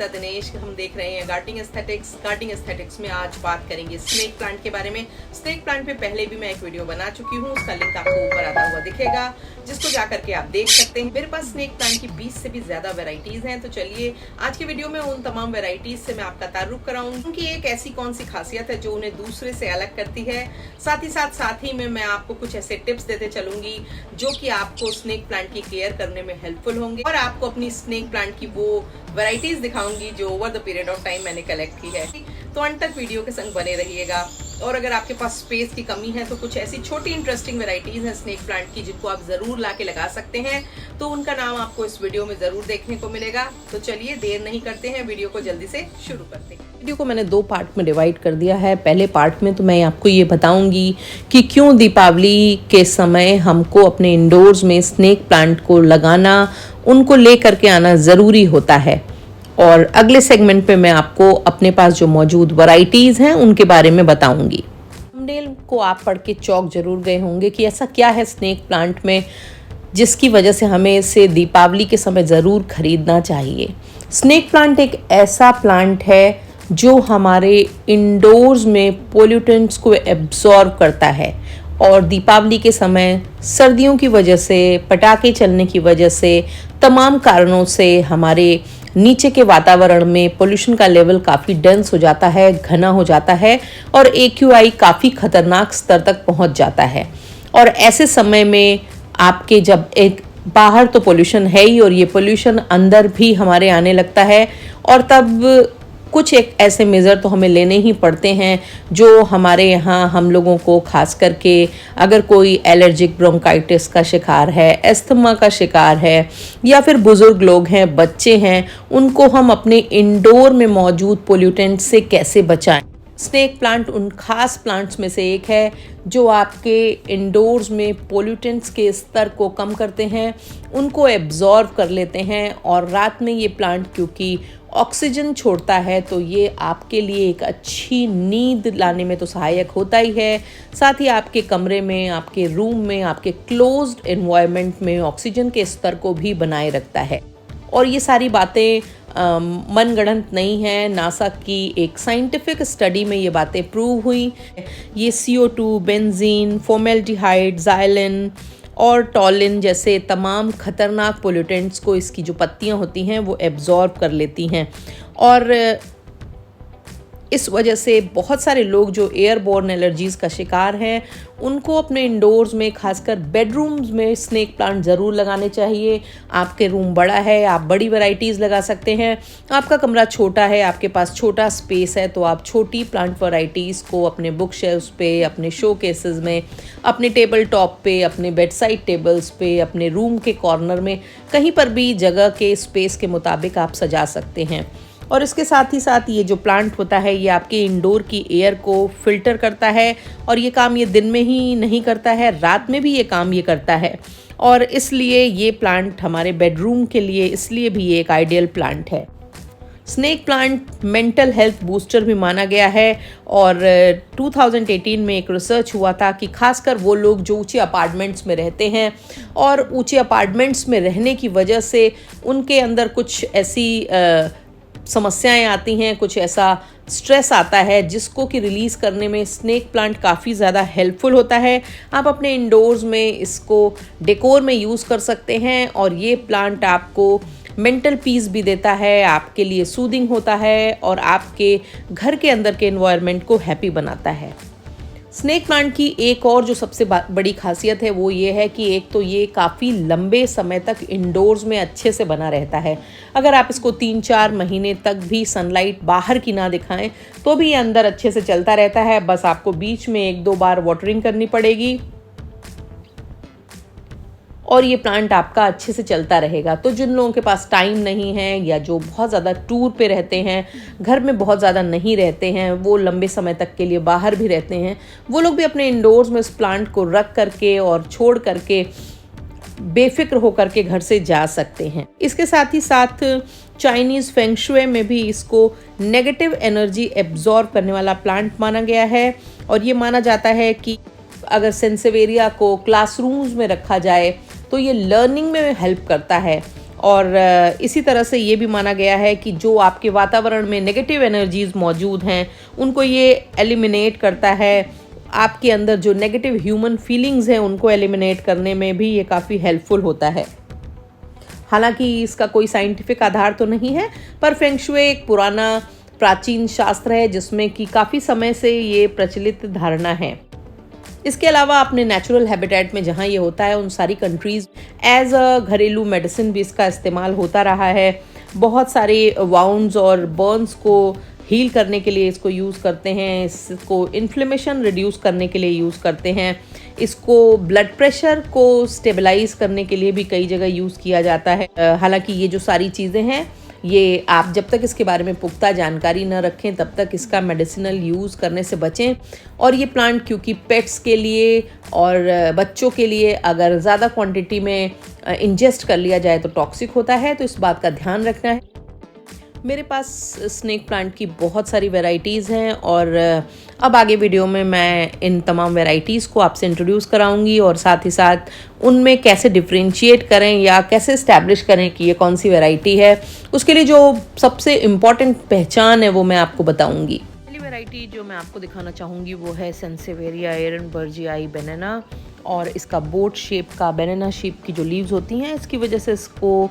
संगीता दिनेश। हम देख रहे हैं गार्डनिंग एस्थेटिक्स। गार्डनिंग एस्थेटिक्स में आज बात करेंगे स्नेक प्लांट के बारे में। स्नेक प्लांट पे पहले भी मैं एक वीडियो बना चुकी हूँ, उसका लिंक आपको ऊपर आता हुआ दिखेगा, जिसको जाकर के आप देख सकते हैं। मेरे पास स्नेक प्लांट की 20 से भी ज्यादा वेराइटीज हैं। तो चलिए आज की वीडियो में उन तमाम वेराइटीज से मैं आपका तारुफ कराऊंगी, उनकी एक ऐसी कौन सी खासियत है जो उन्हें दूसरे से अलग करती है। साथ ही में मैं आपको कुछ ऐसे टिप्स देते चलूंगी जो कि आपको स्नेक प्लांट की केयर करने में हेल्पफुल होंगे, और आपको अपनी स्नेक प्लांट की वो वैरायटीज दिखाऊंगी जो over the period of time मैंने कलेक्ट की है। तो अंत तक वीडियो के संग बने रहिएगा। और अगर आपके पास स्पेस की कमी है तो कुछ ऐसी छोटी इंटरेस्टिंग वैरायटीज हैं स्नेक प्लांट की जिनको आप जरूर लाके लगा सकते हैं, तो उनका नाम आपको इस वीडियो में जरूर देखने को मिलेगा। तो चलिए देर नहीं करते हैं, वीडियो को जल्दी से शुरू करते हैं। वीडियो को मैंने 2 पार्ट में डिवाइड कर दिया है। पहले पार्ट में तो मैं आपको ये बताऊंगी कि क्यों दीपावली के समय हमको अपने इंडोर्स में स्नेक प्लांट को लगाना, उनको ले करके आना ज़रूरी होता है। और अगले सेगमेंट पे मैं आपको अपने पास जो मौजूद वैरायटीज़ हैं उनके बारे में बताऊंगी। थंबनेल को आप पढ़ के चौंक जरूर गए होंगे कि ऐसा क्या है स्नेक प्लांट में जिसकी वजह से हमें इसे दीपावली के समय ज़रूर खरीदना चाहिए। स्नेक प्लांट एक ऐसा प्लांट है जो हमारे इंडोर्स में पोल्यूटेंट्स को एब्जॉर्ब करता है, और दीपावली के समय सर्दियों की वजह से, पटाखे चलने की वजह से, तमाम कारणों से हमारे नीचे के वातावरण में पोल्यूशन का लेवल काफ़ी डेंस हो जाता है, घना हो जाता है, और AQI काफ़ी खतरनाक स्तर तक पहुंच जाता है। और ऐसे समय में आपके जब एक बाहर तो पोल्यूशन है ही, और ये पोल्यूशन अंदर भी हमारे आने लगता है, और तब कुछ एक ऐसे मेज़र तो हमें लेने ही पड़ते हैं जो हमारे यहाँ हम लोगों को, खास करके अगर कोई एलर्जिक ब्रोंकाइटिस का शिकार है, अस्थमा का शिकार है, या फिर बुज़ुर्ग लोग हैं, बच्चे हैं, उनको हम अपने इंडोर में मौजूद पोल्यूटेंट से कैसे बचाएं। स्नेक प्लांट उन खास प्लांट्स में से एक है जो आपके इंडोर्स में पोल्यूटेंट्स के स्तर को कम करते हैं, उनको एब्जॉर्ब कर लेते हैं। और रात में ये प्लांट क्योंकि ऑक्सीजन छोड़ता है तो ये आपके लिए एक अच्छी नींद लाने में तो सहायक होता ही है, साथ ही आपके कमरे में, आपके रूम में, आपके क्लोज्ड एनवायरनमेंट में ऑक्सीजन के स्तर को भी बनाए रखता है। और ये सारी बातें मनगढ़ंत नहीं है, नासा की एक साइंटिफिक स्टडी में ये बातें प्रूव हुई। ये CO2, बेंजीन, फॉर्मेल्डिहाइड, ज़ाइलिन और टॉलिन जैसे तमाम खतरनाक पोल्यूटेंट्स को इसकी जो पत्तियां होती हैं वो एब्जॉर्ब कर लेती हैं। और इस वजह से बहुत सारे लोग जो एयरबोर्न एलर्जीज़ का शिकार हैं उनको अपने इंडोर्स में, खासकर बेडरूम्स में स्नेक प्लांट ज़रूर लगाने चाहिए। आपके रूम बड़ा है, आप बड़ी वैरायटीज़ लगा सकते हैं। आपका कमरा छोटा है, आपके पास छोटा स्पेस है, तो आप छोटी प्लांट वैरायटीज़ को अपने बुक शेल्फ्स पे, अपने शो केसेस में, अपने टेबल टॉप पे, अपने बेड साइड टेबल्स पे, अपने रूम के कॉर्नर में, कहीं पर भी जगह के स्पेस के मुताबिक आप सजा सकते हैं। और इसके साथ ही साथ ये जो प्लांट होता है ये आपके इंडोर की एयर को फिल्टर करता है, और ये काम ये दिन में ही नहीं करता है, रात में भी ये काम ये करता है। और इसलिए ये प्लांट हमारे बेडरूम के लिए इसलिए भी ये एक आइडियल प्लांट है। Snake plant mental health booster भी माना गया है, और 2018 में एक रिसर्च हुआ था कि खासकर वो लोग जो ऊंचे अपार्टमेंट्स में रहते हैं, और ऊंचे अपार्टमेंट्स में रहने की वजह से उनके अंदर कुछ ऐसी समस्याएं आती हैं, कुछ ऐसा स्ट्रेस आता है जिसको कि रिलीज़ करने में स्नेक प्लांट काफ़ी ज़्यादा हेल्पफुल होता है। आप अपने इंडोर्स में इसको डेकोर में यूज़ कर सकते हैं, और ये प्लांट आपको मेंटल पीस भी देता है, आपके लिए सूदिंग होता है, और आपके घर के अंदर के एनवायरनमेंट को हैप्पी बनाता है। स्नेक प्लांट की एक और जो सबसे बड़ी खासियत है वो ये है कि एक तो ये काफ़ी लंबे समय तक इंडोर्स में अच्छे से बना रहता है। अगर आप इसको 3-4 महीने तक भी सनलाइट बाहर की ना दिखाएं तो भी ये अंदर अच्छे से चलता रहता है। बस आपको बीच में 1-2 बार वाटरिंग करनी पड़ेगी, और ये प्लांट आपका अच्छे से चलता रहेगा। तो जिन लोगों के पास टाइम नहीं है, या जो बहुत ज़्यादा टूर पे रहते हैं, घर में बहुत ज़्यादा नहीं रहते हैं, वो लंबे समय तक के लिए बाहर भी रहते हैं, वो लोग भी अपने इंडोर्स में इस प्लांट को रख करके और छोड़ करके बेफिक्र होकर के घर से जा सकते हैं। इसके साथ ही साथ चाइनीज़ फेंग शुई में भी इसको नेगेटिव एनर्जी एब्जॉर्ब करने वाला प्लांट माना गया है, और ये माना जाता है कि अगर सेंसेवेरिया को क्लासरूम्स में रखा जाए तो ये लर्निंग में हेल्प करता है, और इसी तरह से ये भी माना गया है कि जो आपके वातावरण में नेगेटिव एनर्जीज मौजूद हैं उनको ये एलिमिनेट करता है। आपके अंदर जो नेगेटिव ह्यूमन फीलिंग्स हैं उनको एलिमिनेट करने में भी ये काफ़ी हेल्पफुल होता है। हालांकि इसका कोई साइंटिफिक आधार तो नहीं है, पर फेंग शुई एक पुराना प्राचीन शास्त्र है जिसमें कि काफ़ी समय से ये प्रचलित धारणा है। इसके अलावा अपने नेचुरल हैबिटेट में जहाँ ये होता है उन सारी कंट्रीज़ एज अ घरेलू मेडिसिन भी इसका इस्तेमाल होता रहा है। बहुत सारे वाउंड्स और बर्न्स को हील करने के लिए इसको यूज़ करते हैं, इसको इन्फ्लेमेशन रिड्यूस करने के लिए यूज़ करते हैं, इसको ब्लड प्रेशर को स्टेबलाइज करने के लिए भी कई जगह यूज़ किया जाता है। हालांकि ये जो सारी चीज़ें हैं ये आप जब तक इसके बारे में पुख्ता जानकारी न रखें तब तक इसका मेडिसिनल यूज़ करने से बचें। और ये प्लांट क्योंकि पेट्स के लिए और बच्चों के लिए अगर ज़्यादा क्वांटिटी में इंजेस्ट कर लिया जाए तो टॉक्सिक होता है, तो इस बात का ध्यान रखना है। मेरे पास स्नेक प्लांट की बहुत सारी वैरायटीज़ हैं और अब आगे वीडियो में मैं इन तमाम वैरायटीज़ को आपसे इंट्रोड्यूस कराऊंगी और साथ ही साथ उनमें कैसे डिफ्रेंशिएट करें या कैसे इस्टेब्लिश करें कि ये कौन सी वैरायटी है, उसके लिए जो सबसे इम्पॉर्टेंट पहचान है वो मैं आपको बताऊंगी। पहली वैरायटी जो मैं आपको दिखाना चाहूँगी वो है सेंसेवेरिया एरनबर्जियाई बनाना, और इसका बोट शेप का बनाना शेप की जो लीव्स होती हैं इसकी वजह से इसको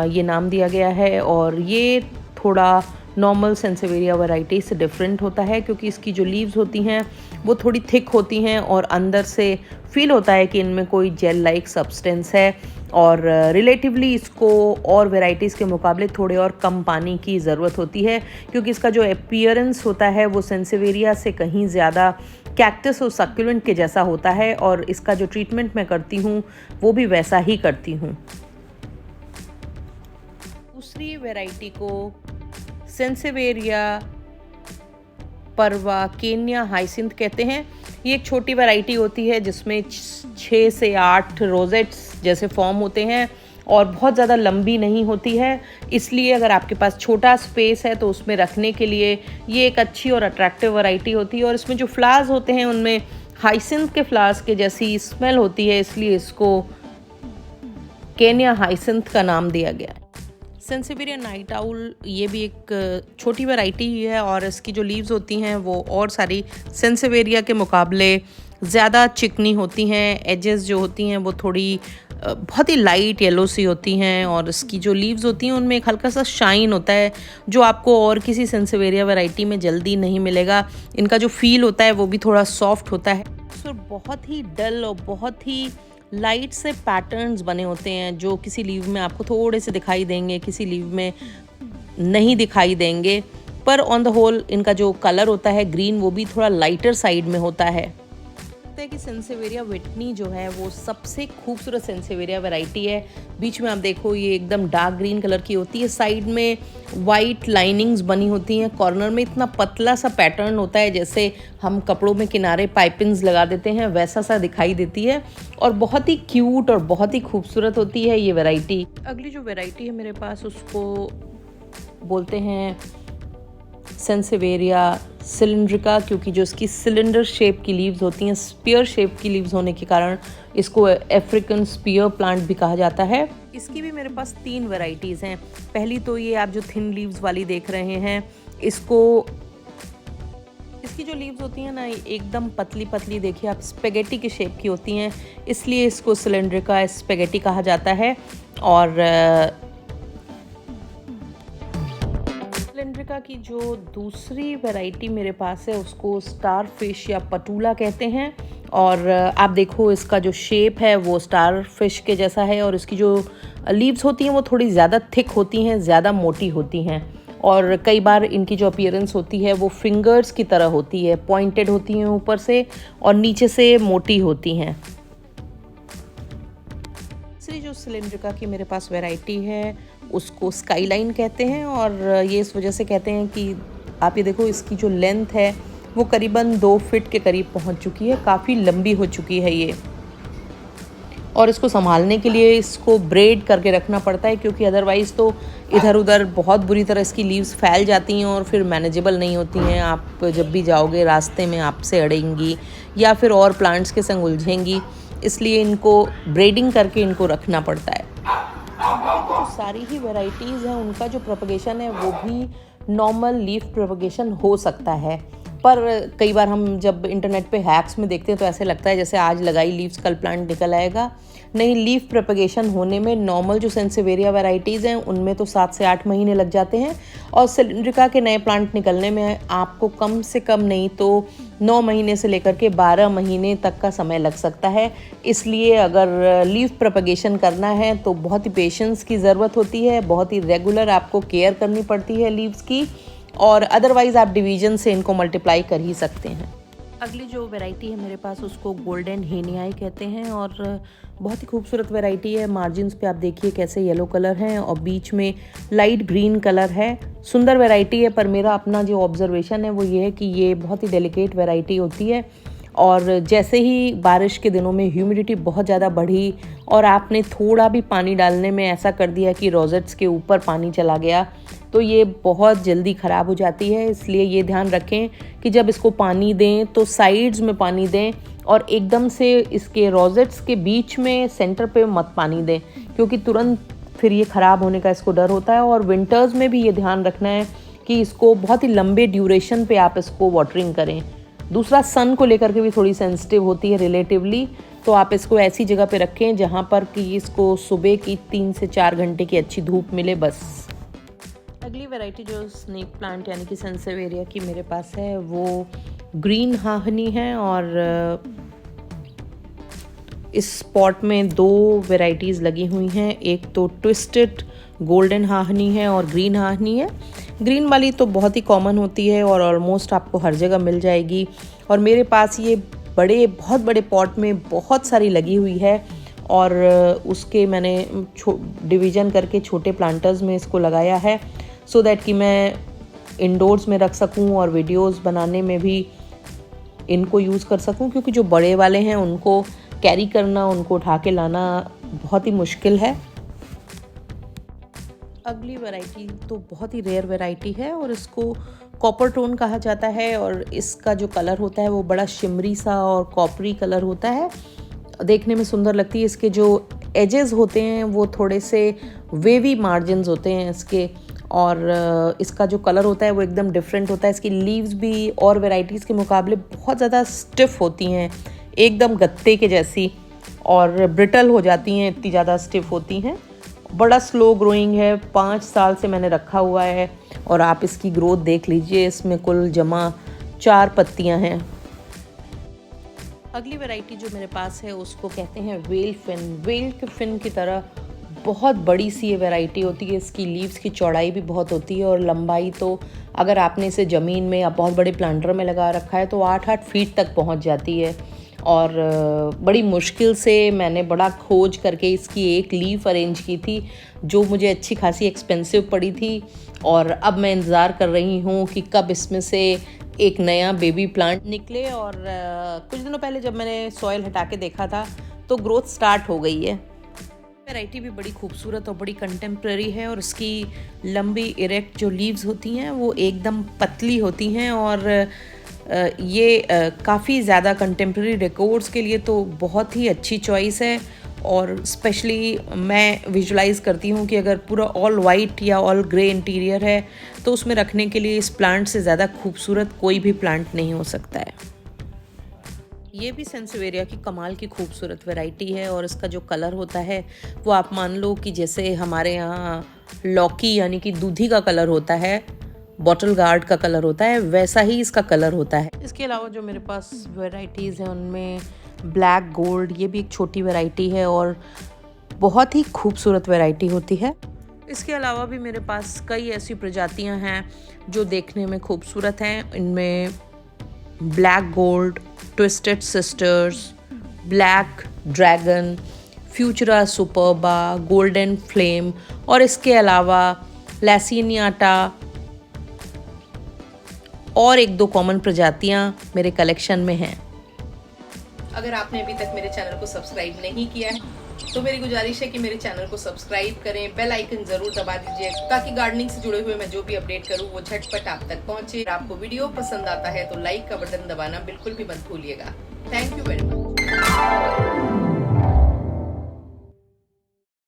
ये नाम दिया गया है। और ये थोड़ा नॉर्मल सेंसेवेरिया वैरायटी से डिफरेंट होता है क्योंकि इसकी जो लीव्स होती हैं वो थोड़ी थिक होती हैं और अंदर से फील होता है कि इनमें कोई जेल लाइक सब्सटेंस है। और रिलेटिवली इसको और वैरायटीज़ के मुकाबले थोड़े और कम पानी की ज़रूरत होती है क्योंकि इसका जो अपीयरेंस होता है वो सेंसेवेरिया से कहीं ज़्यादा कैक्टस और सक्यूलेंट के जैसा होता है। और इसका जो ट्रीटमेंट मैं करती हूँ वो भी वैसा ही करती हूँ। दूसरी वैरायटी को सेंसेवेरिया परवा केन्या हाइसिंथ कहते हैं। ये एक छोटी वैरायटी होती है जिसमें 6 से 8 रोजेट्स जैसे फॉर्म होते हैं और बहुत ज़्यादा लंबी नहीं होती है, इसलिए अगर आपके पास छोटा स्पेस है तो उसमें रखने के लिए ये एक अच्छी और अट्रैक्टिव वैरायटी होती है। और इसमें जो फ्लावर्स होते हैं उनमें हाइसिंथ के फ्लावर्स के जैसी स्मेल होती है, इसलिए इसको केन्या हाइसिंथ का नाम दिया गया है। सेंसेवेरिया नाइट आउल ये भी एक छोटी वैरायटी ही है और इसकी जो लीव्स होती हैं वो और सारी सेंसेवेरिया के मुकाबले ज़्यादा चिकनी होती हैं। एजेस जो होती हैं वो थोड़ी बहुत ही लाइट येलो सी होती हैं और इसकी जो लीव्स होती हैं उनमें एक हल्का सा शाइन होता है जो आपको और किसी सेंसेवेरिया वैरायटी में जल्दी नहीं मिलेगा। इनका जो फील होता है वो भी थोड़ा सॉफ्ट होता है। तो बहुत ही डल और बहुत ही लाइट से पैटर्न्स बने होते हैं जो किसी लीव में आपको थोड़े से दिखाई देंगे, किसी लीव में नहीं दिखाई देंगे, पर ऑन द होल इनका जो कलर होता है ग्रीन वो भी थोड़ा लाइटर साइड में होता है। कि सेंसेवेरिया विटनी जो है वो सबसे खूबसूरत सेंसेवेरिया वैरायटी है। बीच में आप देखो ये एकदम डार्क ग्रीन कलर की होती है, साइड में वाइट लाइनिंग्स बनी होती हैं, कॉर्नर में इतना पतला सा पैटर्न होता है जैसे हम कपड़ों में किनारे पाइपिंग्स लगा देते हैं वैसा सा दिखाई देती है और बहुत ही क्यूट और बहुत ही खूबसूरत होती है ये वैरायटी। अगली जो वैरायटी है मेरे पास उसको बोलते हैं सेंसेवेरिया सिलिंड्रिका, क्योंकि जो इसकी सिलेंडर शेप की लीव्स होती हैं, स्पीयर शेप की लीव्स होने के कारण इसको अफ्रीकन स्पीयर प्लांट भी कहा जाता है। इसकी भी मेरे पास 3 वैरायटीज़ हैं। पहली तो ये आप जो थिन लीव्स वाली देख रहे हैं, इसकी जो लीव्स होती हैं ना एकदम पतली पतली, देखिए आप स्पेगेटी की शेप की होती हैं, इसलिए इसको सिलिंड्रिका स्पेगेटी कहा जाता है। और सिलिंड्रिका की जो दूसरी वैरायटी मेरे पास है उसको स्टार फिश या पटूला कहते हैं। और आप देखो इसका जो शेप है वो स्टार फिश के जैसा है और इसकी जो लीव्स होती हैं वो थोड़ी ज़्यादा थिक होती हैं, ज़्यादा मोटी होती हैं और कई बार इनकी जो अपीयरेंस होती है वो फिंगर्स की तरह होती है, पॉइंटेड होती हैं ऊपर से और नीचे से मोटी होती हैं। दूसरी जो सिलिंड्रिका की मेरे पास वैरायटी है उसको स्काईलाइन कहते हैं और ये इस वजह से कहते हैं कि आप ये देखो इसकी जो लेंथ है वो करीबन 2 फीट के करीब पहुंच चुकी है, काफ़ी लंबी हो चुकी है ये। और इसको संभालने के लिए इसको ब्रेड करके रखना पड़ता है क्योंकि अदरवाइज़ तो इधर उधर बहुत बुरी तरह इसकी लीव्स फैल जाती हैं और फिर मैनेजेबल नहीं होती हैं। आप जब भी जाओगे रास्ते में आपसे अड़ेंगी या फिर और प्लांट्स के संग उलझेंगी, इसलिए इनको ब्रेडिंग करके इनको रखना पड़ता है। सारी ही वैरायटीज़ हैं उनका जो प्रोपगेशन है वो भी नॉर्मल लीफ प्रोपगेशन हो सकता है। पर कई बार हम जब इंटरनेट पे हैक्स में देखते हैं तो ऐसे लगता है जैसे आज लगाई लीव्स कल प्लांट निकल आएगा। नहीं, लीफ प्रोपगेशन होने में नॉर्मल जो सेंसेवेरिया वैरायटीज़ हैं उनमें तो 7 से 8 महीने लग जाते हैं और सिलिंड्रिका के नए प्लांट निकलने में आपको कम से कम नहीं तो 9 महीने से लेकर के 12 महीने तक का समय लग सकता है। इसलिए अगर लीफ प्रोपगेशन करना है तो बहुत ही पेशेंस की ज़रूरत होती है, बहुत ही रेगुलर आपको केयर करनी पड़ती है लीव्स की, और अदरवाइज़ आप डिवीजन से इनको मल्टीप्लाई कर ही सकते हैं। अगली जो वैरायटी है मेरे पास उसको गोल्डन हेनियाई कहते हैं और बहुत ही खूबसूरत वैरायटी है। मार्जिन्स पे आप देखिए कैसे येलो कलर हैं और बीच में लाइट ग्रीन कलर है। सुंदर वैरायटी है, पर मेरा अपना जो ऑब्जर्वेशन है वो ये है कि ये बहुत ही डेलिकेट वैरायटी होती है और जैसे ही बारिश के दिनों में ह्यूमिडिटी बहुत ज़्यादा बढ़ी और आपने थोड़ा भी पानी डालने में ऐसा कर दिया कि रोजेट्स के ऊपर पानी चला गया तो ये बहुत जल्दी ख़राब हो जाती है। इसलिए ये ध्यान रखें कि जब इसको पानी दें तो साइड्स में पानी दें और एकदम से इसके रोजेट्स के बीच में सेंटर पे मत पानी दें, क्योंकि तुरंत फिर ये ख़राब होने का इसको डर होता है। और विंटर्स में भी ये ध्यान रखना है कि इसको बहुत ही लंबे ड्यूरेशन पे आप इसको वाटरिंग करें। दूसरा, सन को लेकर के भी थोड़ी सेंसिटिव होती है रिलेटिवली, तो आप इसको ऐसी जगह पे रखें जहाँ पर कि इसको सुबह की 3 से 4 घंटे की अच्छी धूप मिले बस। अगली वैरायटी जो स्नेक प्लांट यानी कि सेंसेवेरिया की मेरे पास है वो ग्रीन हाहनी है और इस पॉट में 2 वैरायटीज़ लगी हुई हैं। एक तो ट्विस्टेड गोल्डन हाहनी है और ग्रीन हाहनी है। ग्रीन वाली तो बहुत ही कॉमन होती है और ऑलमोस्ट आपको हर जगह मिल जाएगी, और मेरे पास ये बहुत बड़े पॉट में बहुत सारी लगी हुई है और उसके मैंने डिवीज़न करके छोटे प्लांटर्स में इसको लगाया है सो दैट कि मैं इंडोर्स में रख सकूं और वीडियोस बनाने में भी इनको यूज़ कर सकूं, क्योंकि जो बड़े वाले हैं उनको कैरी करना, उनको उठा के लाना बहुत ही मुश्किल है। अगली वैरायटी तो बहुत ही रेयर वैरायटी है और इसको कॉपर टोन कहा जाता है और इसका जो कलर होता है वो बड़ा शिमरी सा और कॉपरी कलर होता है, देखने में सुंदर लगती है। इसके जो एजेस होते हैं वो थोड़े से वेवी मार्जिन्स होते हैं इसके, और इसका जो कलर होता है वो एकदम डिफरेंट होता है। इसकी लीव्स भी और वैरायटीज़ के मुकाबले बहुत ज़्यादा स्टिफ होती हैं, एकदम गत्ते के जैसी, और ब्रिटल हो जाती हैं, इतनी ज़्यादा स्टिफ होती हैं। बड़ा स्लो ग्रोइंग है, 5 साल से मैंने रखा हुआ है और आप इसकी ग्रोथ देख लीजिए, इसमें कुल जमा 4 पत्तियां हैं। अगली वैरायटी जो मेरे पास है उसको कहते हैं वेल फिन। वेल के फिन की तरह बहुत बड़ी सी ये वैरायटी होती है। इसकी लीव्स की चौड़ाई भी बहुत होती है और लंबाई तो अगर आपने इसे ज़मीन में या बहुत बड़े प्लांटर में लगा रखा है तो 8-8 फीट तक पहुंच जाती है। और बड़ी मुश्किल से मैंने बड़ा खोज करके इसकी एक लीफ अरेंज की थी जो मुझे अच्छी खासी एक्सपेंसिव पड़ी थी, और अब मैं इंतज़ार कर रही हूँ कि कब इसमें से एक नया बेबी प्लांट निकले। और कुछ दिनों पहले जब मैंने सॉइल हटा के देखा था तो ग्रोथ स्टार्ट हो गई है। वैरायटी भी बड़ी खूबसूरत और बड़ी कंटेम्प्रेरी है और इसकी लंबी इरेक्ट जो लीव्स होती हैं वो एकदम पतली होती हैं, और ये काफ़ी ज़्यादा कंटेम्प्रेरी डेकोर्स के लिए तो बहुत ही अच्छी चॉइस है। और स्पेशली मैं विजुलाइज़ करती हूँ कि अगर पूरा ऑल वाइट या ऑल ग्रे इंटीरियर है तो उसमें रखने के लिए इस प्लांट से ज़्यादा खूबसूरत कोई भी प्लांट नहीं हो सकता है। ये भी सेंसेवेरिया की कमाल की खूबसूरत वैरायटी है और इसका जो कलर होता है वो आप मान लो कि जैसे हमारे यहाँ लौकी यानी कि दूधी का कलर होता है, बॉटल गार्ड का कलर होता है, वैसा ही इसका कलर होता है। इसके अलावा जो मेरे पास वैरायटीज़ हैं उनमें ब्लैक गोल्ड, ये भी एक छोटी वैरायटी है और बहुत ही खूबसूरत वैरायटी होती है। इसके अलावा भी मेरे पास कई ऐसी प्रजातियां हैं जो देखने में खूबसूरत हैं। इनमें black gold, twisted sisters, black dragon, Futura सुपरबा, golden flame और इसके अलावा लैसिनियाटा और 1-2 कॉमन प्रजातियां मेरे कलेक्शन में हैं। अगर आपने अभी तक मेरे चैनल को सब्सक्राइब नहीं किया है तो मेरी गुजारिश है कि मेरे चैनल को सब्सक्राइब करें, बेल आइकन जरूर दबा दीजिए ताकि गार्डनिंग से जुड़े हुए मैं जो भी अपडेट करूं वो झटपट आप तक पहुंचे। अगर आपको वीडियो पसंद आता है तो लाइक का बटन दबाना बिल्कुल भी मत भूलिएगा। Thank you very much.